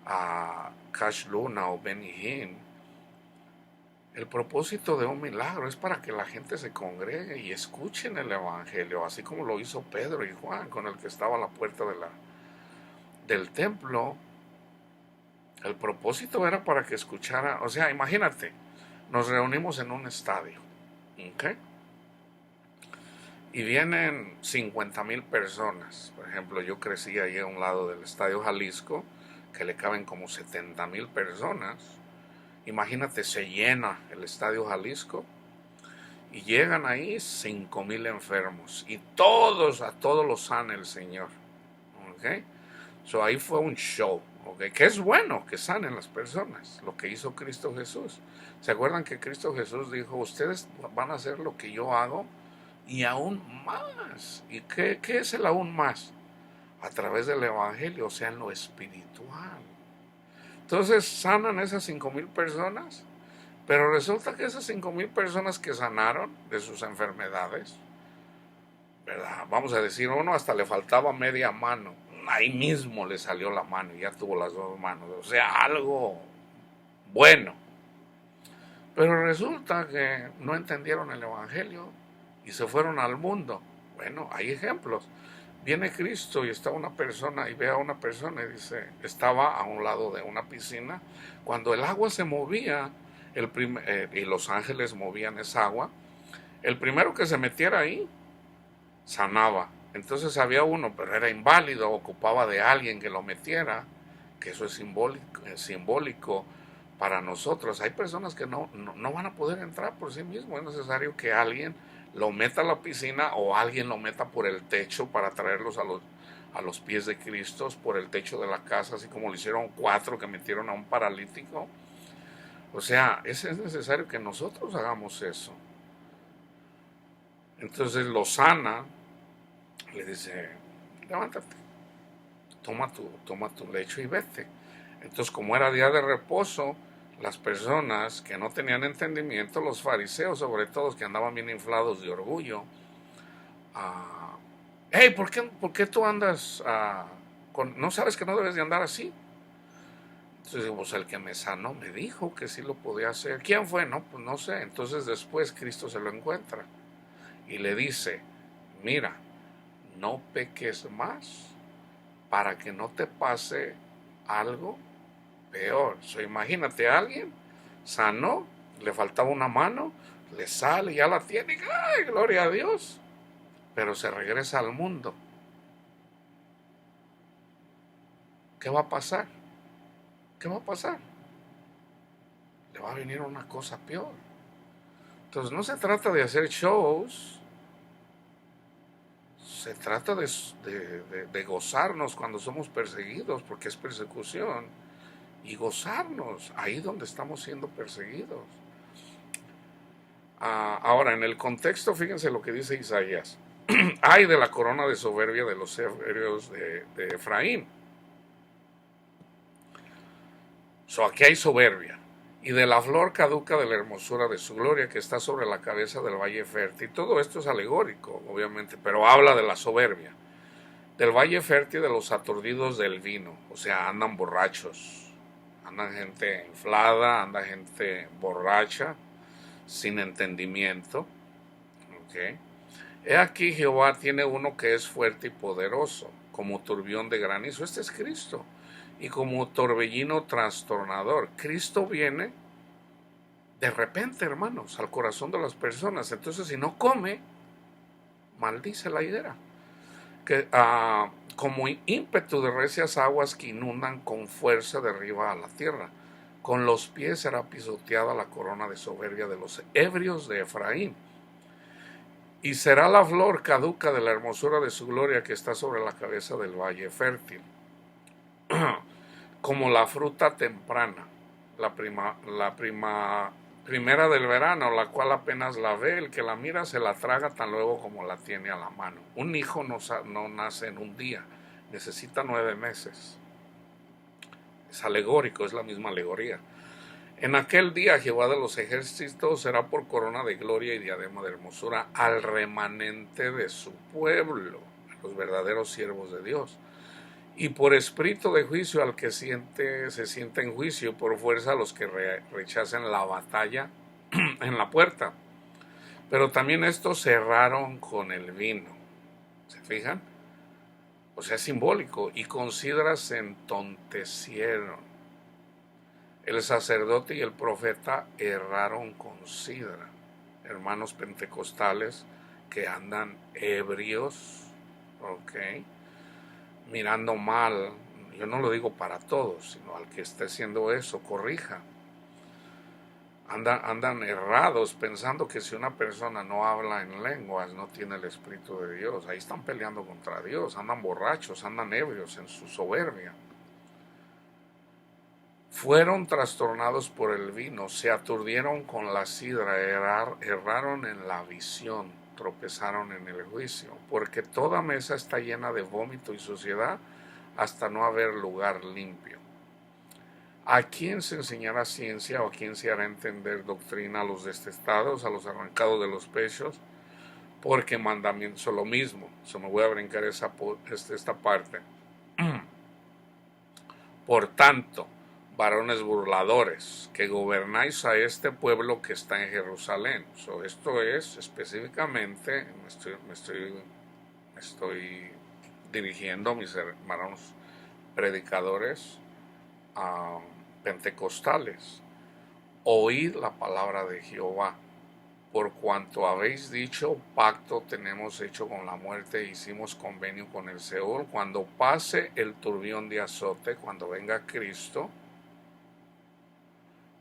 a Cash Luna o Benny Hinn. El propósito de un milagro es para que la gente se congregue y escuchen el Evangelio, así como lo hizo Pedro y Juan con el que estaba a la puerta del templo. El propósito era para que escuchara, o sea, imagínate, nos reunimos en un estadio, ¿ok? Y vienen 50,000 personas. Por ejemplo, yo crecí ahí a un lado del Estadio Jalisco, que le caben como 70,000 personas. Imagínate, se llena el Estadio Jalisco y llegan ahí 5,000 enfermos y a todos los sana el Señor. ¿Ok? So ahí fue un show. ¿Ok? Que es bueno que sanen las personas, lo que hizo Cristo Jesús. ¿Se acuerdan que Cristo Jesús dijo, ustedes van a hacer lo que yo hago, y aún más. ¿Y qué es el aún más? A través del Evangelio, o sea, en lo espiritual. Entonces sanan esas 5,000 personas, pero resulta que esas 5,000 personas que sanaron de sus enfermedades, ¿verdad? Vamos a decir, uno hasta le faltaba media mano, ahí mismo le salió la mano y ya tuvo las 2 manos, o sea, algo bueno. Pero resulta que no entendieron el Evangelio y se fueron al mundo. Bueno, hay ejemplos. Viene Cristo y está una persona y ve a una persona y dice, estaba a un lado de una piscina. Cuando el agua se movía y los ángeles movían esa agua, el primero que se metiera ahí sanaba. Entonces había uno, pero era inválido, ocupaba de alguien que lo metiera, que eso es simbólico para nosotros. Hay personas que no van a poder entrar por sí mismos, es necesario que alguien lo meta a la piscina o alguien lo meta por el techo para traerlos a los pies de Cristo, por el techo de la casa, así como lo hicieron 4 que metieron a un paralítico. O sea, es necesario que nosotros hagamos eso. Entonces lo sana, le dice, levántate, toma tu lecho y vete. Entonces, como era día de reposo, las personas que no tenían entendimiento, los fariseos sobre todo, que andaban bien inflados de orgullo, hey, ¿por qué tú andas no sabes que no debes de andar así? Entonces, pues el que me sanó me dijo que sí lo podía hacer. ¿Quién fue? No, pues no sé. Entonces después Cristo se lo encuentra y le dice, mira, no peques más para que no te pase algo peor. Imagínate a alguien, sanó, le faltaba una mano, le sale, ya la tiene, ¡ay, gloria a Dios! Pero se regresa al mundo. ¿Qué va a pasar? ¿Qué va a pasar? Le va a venir una cosa peor. Entonces no se trata de hacer shows, se trata de gozarnos cuando somos perseguidos, porque es persecución, y gozarnos ahí donde estamos siendo perseguidos. Ahora, en el contexto, fíjense lo que dice Isaías. Ay de la corona de soberbia de los soberbios de Efraín. Aquí hay soberbia. Y de la flor caduca de la hermosura de su gloria que está sobre la cabeza del valle fértil. Todo esto es alegórico, obviamente, pero habla de la soberbia. Del valle fértil de los aturdidos del vino. O sea, andan borrachos. Andan gente inflada, anda gente borracha, sin entendimiento. ¿Ok? He aquí Jehová tiene uno que es fuerte y poderoso, como turbión de granizo. Este es Cristo. Y como torbellino trastornador. Cristo viene de repente, hermanos, al corazón de las personas. Entonces, si no come, maldice la higuera. Como ímpetu de recias aguas que inundan con fuerza derriba a la tierra. Con los pies será pisoteada la corona de soberbia de los ebrios de Efraín. Y será la flor caduca de la hermosura de su gloria que está sobre la cabeza del valle fértil. Como la fruta temprana, primera del verano, la cual apenas la ve, el que la mira se la traga tan luego como la tiene a la mano. Un hijo no nace en un día, necesita 9 meses. Es alegórico, es la misma alegoría. En aquel día Jehová de los ejércitos será por corona de gloria y diadema de hermosura al remanente de su pueblo, a los verdaderos siervos de Dios. Y por espíritu de juicio al que se siente en juicio, por fuerza a los que rechacen la batalla en la puerta. Pero también estos cerraron con el vino. ¿Se fijan? O sea, es simbólico. Y con sidra se entontecieron. El sacerdote y el profeta erraron con sidra. Hermanos pentecostales que andan ebrios, ¿ok? Mirando mal. Yo no lo digo para todos, sino al que esté haciendo eso, corrija. Andan errados pensando que si una persona no habla en lenguas no tiene el Espíritu de Dios. Ahí están peleando contra Dios, andan borrachos, andan ebrios en su soberbia. Fueron trastornados por el vino, se aturdieron con la sidra, erraron en la visión. tropezaron en el juicio, porque toda mesa está llena de vómito y suciedad hasta no haber lugar limpio. ¿A quién se enseñará ciencia o a quién se hará entender doctrina? A los destestados, a los arrancados de los pechos, porque mandamiento es lo mismo. Me voy a brincar esta parte. Por tanto, varones burladores, que gobernáis a este pueblo que está en Jerusalén. Esto es específicamente, me estoy dirigiendo a mis hermanos predicadores pentecostales. Oíd la palabra de Jehová. Por cuanto habéis dicho, pacto tenemos hecho con la muerte, hicimos convenio con el Seol. Cuando pase el turbión de azote, cuando venga Cristo,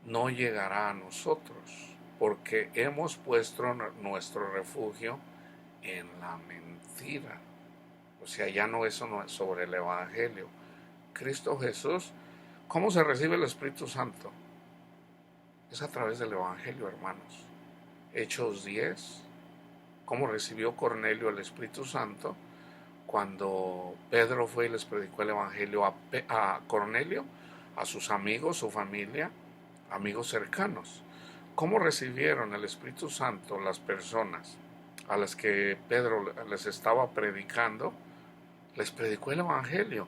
no llegará a nosotros, porque hemos puesto nuestro refugio en la mentira. O sea, ya no es sobre el Evangelio. Cristo Jesús, ¿cómo se recibe el Espíritu Santo? Es a través del Evangelio, hermanos. Hechos 10, cómo recibió Cornelio el Espíritu Santo cuando Pedro fue y les predicó el Evangelio a Cornelio, a sus amigos, su familia, amigos cercanos. ¿Cómo recibieron el Espíritu Santo las personas a las que Pedro les estaba predicando? Les predicó el Evangelio.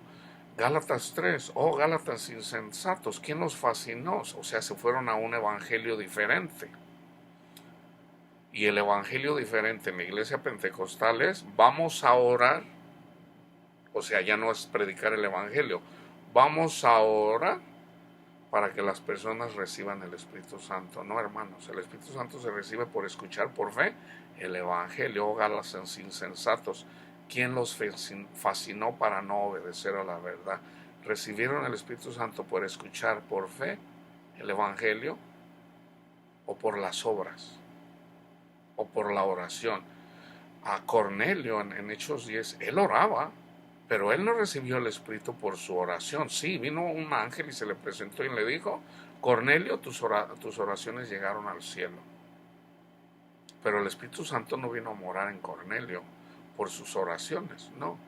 Gálatas 3, Gálatas insensatos, ¿quién los fascinó? O sea, se fueron a un evangelio diferente. Y el evangelio diferente en la iglesia pentecostal es: vamos a orar. O sea, ya no es predicar el evangelio, vamos a orar para que las personas reciban el Espíritu Santo. No, hermanos, el Espíritu Santo se recibe por escuchar por fe el evangelio. Gálatas insensatos, ¿quién los fascinó para no obedecer a la verdad? ¿Recibieron el Espíritu Santo por escuchar por fe el evangelio o por las obras o por la oración? A Cornelio en Hechos 10, él oraba, pero él no recibió el Espíritu por su oración. Sí, vino un ángel y se le presentó y le dijo: Cornelio, tus oraciones llegaron al cielo. Pero el Espíritu Santo no vino a morar en Cornelio por sus oraciones, no.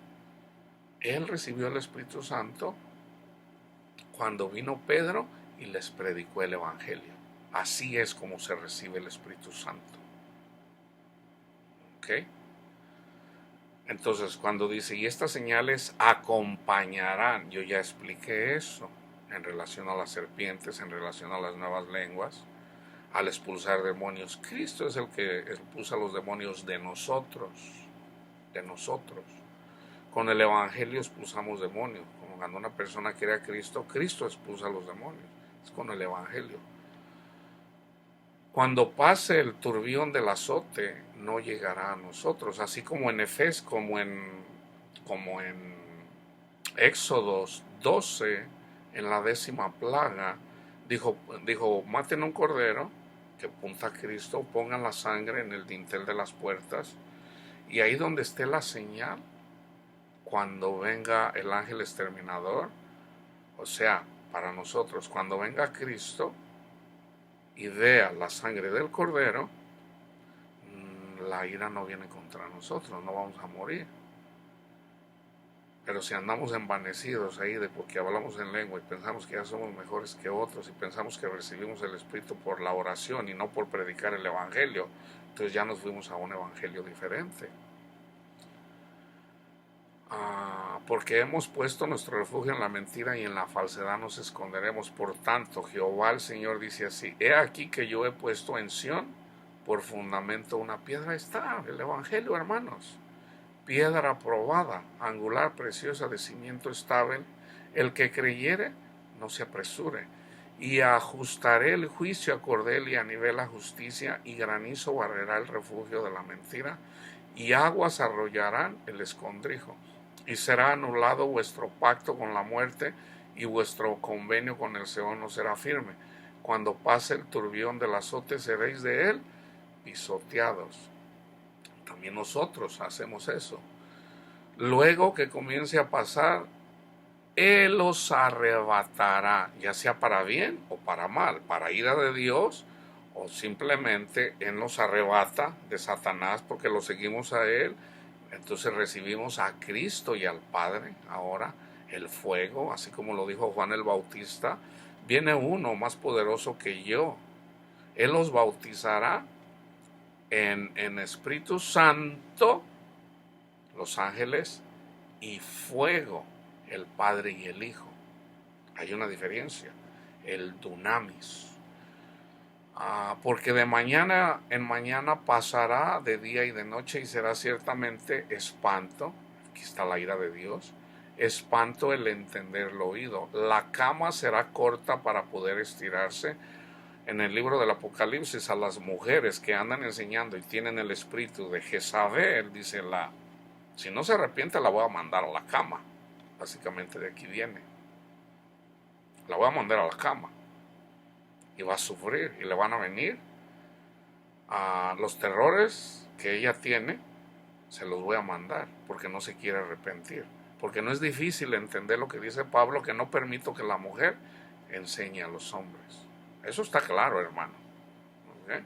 Él recibió el Espíritu Santo cuando vino Pedro y les predicó el Evangelio. Así es como se recibe el Espíritu Santo. ¿Ok? Entonces, cuando dice, y estas señales acompañarán, yo ya expliqué eso en relación a las serpientes, en relación a las nuevas lenguas, al expulsar demonios. Cristo es el que expulsa los demonios de nosotros, de nosotros. Con el Evangelio expulsamos demonios. Como cuando una persona quiere a Cristo, Cristo expulsa los demonios. Es con el Evangelio. Cuando pase el turbión del azote, no llegará a nosotros. Así como en Efesios, como en Éxodos 12, en la 10ª plaga, dijo, maten un cordero, que apunta a Cristo, pongan la sangre en el dintel de las puertas, y ahí donde esté la señal, cuando venga el ángel exterminador, o sea, para nosotros, cuando venga Cristo y vea la sangre del cordero, la ira no viene contra nosotros, no vamos a morir. Pero si andamos envanecidos ahí de porque hablamos en lengua y pensamos que ya somos mejores que otros y pensamos que recibimos el Espíritu por la oración y no por predicar el Evangelio, entonces ya nos fuimos a un Evangelio diferente. Porque hemos puesto nuestro refugio en la mentira y en la falsedad nos esconderemos. Por tanto, Jehová el Señor dice así: he aquí que yo he puesto en Sión por fundamento una piedra. Está el Evangelio, hermanos. Piedra probada, angular, preciosa, de cimiento estable. El que creyere, no se apresure. Y ajustaré el juicio a cordel y a nivel la justicia, y granizo barrerá el refugio de la mentira, y aguas arrollarán el escondrijo. Y será anulado vuestro pacto con la muerte, y vuestro convenio con el Seol no será firme. Cuando pase el turbión del azote, seréis de él pisoteados. También nosotros hacemos eso. Luego que comience a pasar, él los arrebatará, ya sea para bien o para mal, para ira de Dios o simplemente Él nos arrebata de Satanás porque lo seguimos a Él. Entonces recibimos a Cristo y al Padre. Ahora el fuego, así como lo dijo Juan el Bautista, viene uno más poderoso que yo. Él los bautizará en Espíritu Santo, los ángeles, y fuego, el Padre y el Hijo. Hay una diferencia, el dunamis. Porque de mañana en mañana pasará de día y de noche y será ciertamente espanto. Aquí está la ira de Dios. Espanto el entender lo oído. La cama será corta para poder estirarse. En el libro del Apocalipsis, a las mujeres que andan enseñando y tienen el espíritu de Jezabel, dice si no se arrepiente la voy a mandar a la cama. Básicamente de aquí viene. La voy a mandar a la cama. Y va a sufrir y le van a venir a los terrores que ella tiene, se los voy a mandar porque no se quiere arrepentir, porque no es difícil entender lo que dice Pablo, que no permito que la mujer enseñe a los hombres. Eso está claro, hermano. ¿Okay?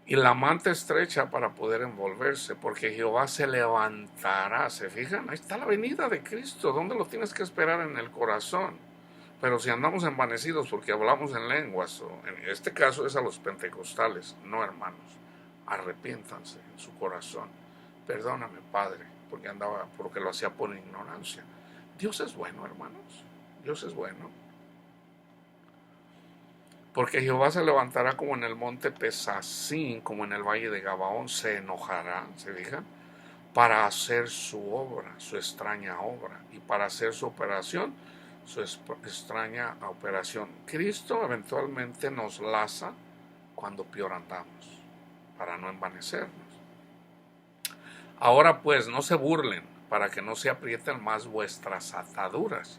Y la manta estrecha para poder envolverse, porque Jehová se levantará. ¿Se fijan? Ahí está la venida de Cristo. ¿Dónde lo tienes que esperar? En el corazón. Pero si andamos envanecidos porque hablamos en lenguas, en este caso es a los pentecostales, no, hermanos, arrepiéntanse en su corazón. Perdóname, Padre, porque lo hacía por ignorancia. Dios es bueno, hermanos. Dios es bueno. Porque Jehová se levantará como en el monte Pesacín, como en el valle de Gabaón, se enojará, ¿se fijan? Para hacer su obra, su extraña obra, y para hacer su operación, su extraña operación. Cristo eventualmente nos laza cuando peor andamos, para no envanecernos. Ahora pues, no se burlen, para que no se aprieten más vuestras ataduras,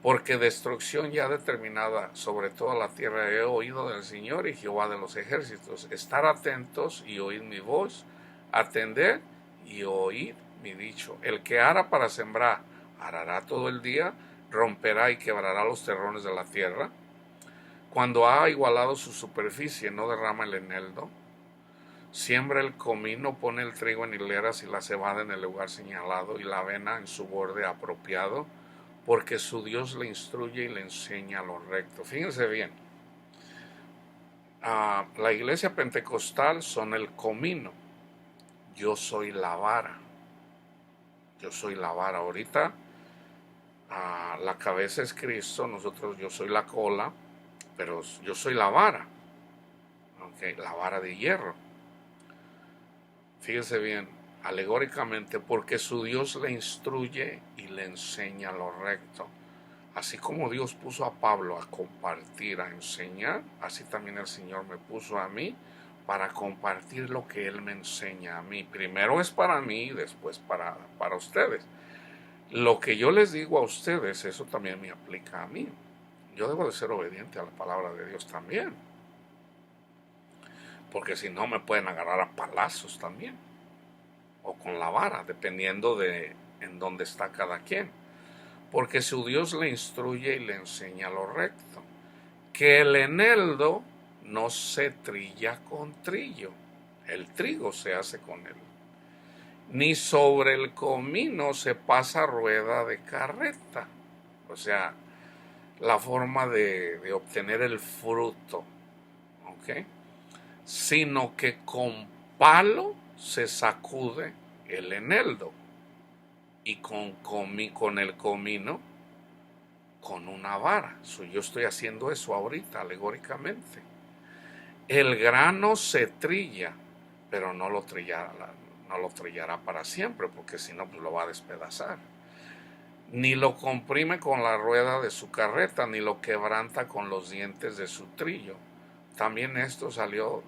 porque destrucción ya determinada sobre toda la tierra he oído del Señor y Jehová de los ejércitos. Estar atentos y oíd mi voz, atender y oíd mi dicho. El que ara para sembrar, arará todo el día, romperá y quebrará los terrones de la tierra. Cuando ha igualado su superficie, no derrama el eneldo. Siembra el comino, pone el trigo en hileras y la cebada en el lugar señalado y la avena en su borde apropiado, porque su Dios le instruye y le enseña lo recto. Fíjense bien, la iglesia pentecostal son el comino, yo soy la vara. Yo soy la vara. Ahorita la cabeza es Cristo, yo soy la cola, pero yo soy la vara. Okay, la vara de hierro. Fíjese bien, alegóricamente, porque su Dios le instruye y le enseña lo recto. Así como Dios puso a Pablo a compartir, a enseñar, así también el Señor me puso a mí para compartir lo que Él me enseña a mí. Primero es para mí y después para ustedes. Lo que yo les digo a ustedes, eso también me aplica a mí. Yo debo de ser obediente a la palabra de Dios también. Porque si no me pueden agarrar a palazos también. O con la vara, dependiendo de en dónde está cada quien. Porque su Dios le instruye y le enseña lo recto. Que el eneldo no se trilla con trillo. El trigo se hace con él. Ni sobre el comino se pasa rueda de carreta. O sea, la forma de obtener el fruto. ¿Ok? Sino que con palo se sacude el eneldo. Y con el comino, con una vara. Yo estoy haciendo eso ahorita, alegóricamente. El grano se trilla, pero no lo trillará para siempre, porque si no, pues lo va a despedazar. Ni lo comprime con la rueda de su carreta, ni lo quebranta con los dientes de su trillo. También esto salió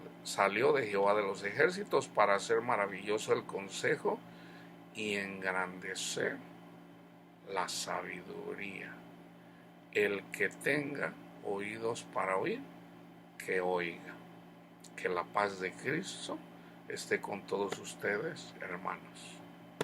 de Jehová de los ejércitos para hacer maravilloso el consejo y engrandecer la sabiduría. El que tenga oídos para oír, que oiga. Que la paz de Cristo esté con todos ustedes, hermanos.